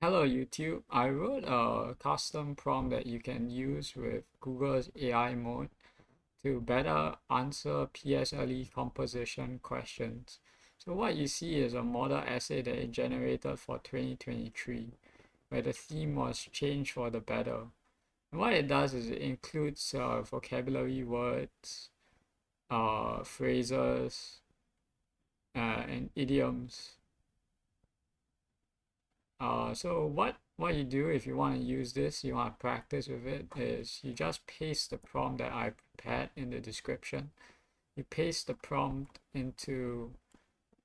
Hello YouTube. I wrote a custom prompt that you can use with Google's AI mode to better answer PSLE composition questions. So what you see is a model essay that it generated for 2023, where the theme was change for the better. And what it does is it includes vocabulary words, phrases, and idioms. So what you do if you want to use this, you want to practice with it, is you just paste the prompt that I prepared in the description. You paste the prompt into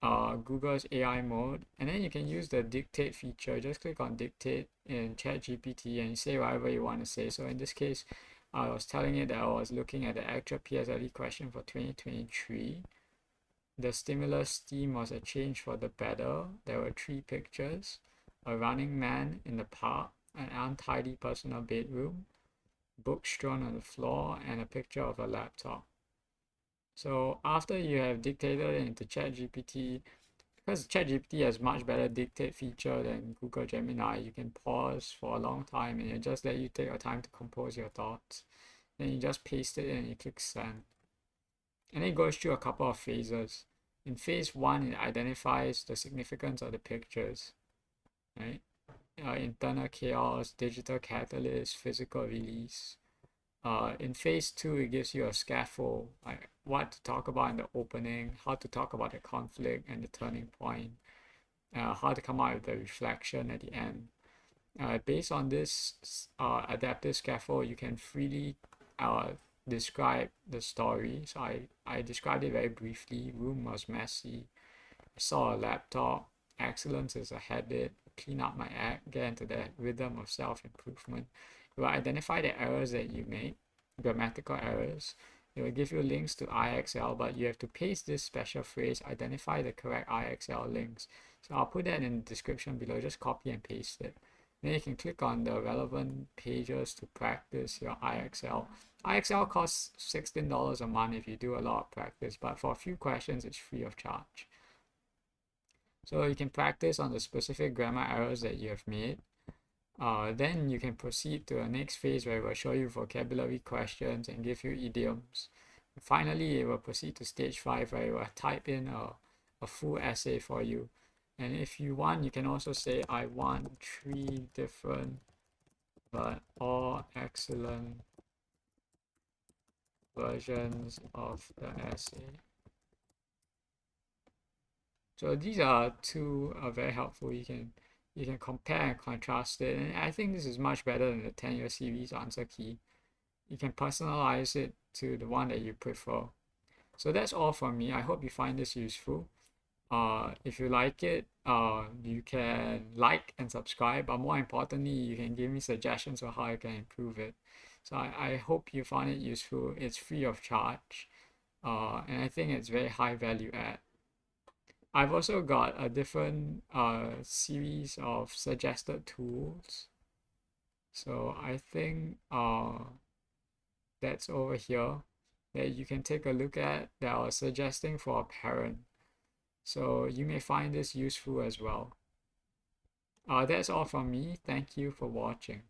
Google's AI mode, and then you can use the dictate feature. Just click on dictate in ChatGPT and you say whatever you want to say. So in this case, I was telling it that I was looking at the actual PSLE question for 2023. The stimulus theme was a change for the better. There were 3 pictures: a running man in the park, an untidy personal bedroom, books strewn on the floor, and a picture of a laptop. So after you have dictated it into ChatGPT, because ChatGPT has much better dictate feature than Google Gemini, you can pause for a long time and it just let you take your time to compose your thoughts. Then you just paste it in and you click send. And it goes through a couple of phases. In phase 1, it identifies the significance of the pictures, right? Internal chaos, digital catalyst, physical release. In phase 2, it gives you a scaffold, like what to talk about in the opening, how to talk about the conflict and the turning point, how to come out with the reflection at the end. Based on this adaptive scaffold, you can freely describe the story. So I described it very briefly. Room was messy. I saw a laptop. Excellence is a habit. Clean up my act. Get into the rhythm of self-improvement. It will identify the errors that you made, grammatical errors. It will give you links to IXL, but you have to paste this special phrase, identify the correct IXL links. So I'll put that in the description below. Just copy and paste it. Then you can click on the relevant pages to practice your IXL. IXL costs $16 a month if you do a lot of practice, but for a few questions, it's free of charge. So you can practice on the specific grammar errors that you have made. Then you can proceed to the next phase where it will show you vocabulary questions and give you idioms. Finally, it will proceed to stage 5 where it will type in a full essay for you. And if you want, you can also say, I want 3 different but all excellent versions of the essay. So these are 2 very helpful. You can compare and contrast it, and I think this is much better than the 10-year series answer key. You can personalize it to the one that you prefer. So that's all from me. I hope you find this useful. If you like it, you can like and subscribe, but more importantly, you can give me suggestions on how I can improve it. So I hope you found it useful. It's free of charge, and I think it's very high value add. I've also got a different series of suggested tools. So I think that's over here that you can take a look at that I was suggesting for a parent. So you may find this useful as well. That's all from me. Thank you for watching.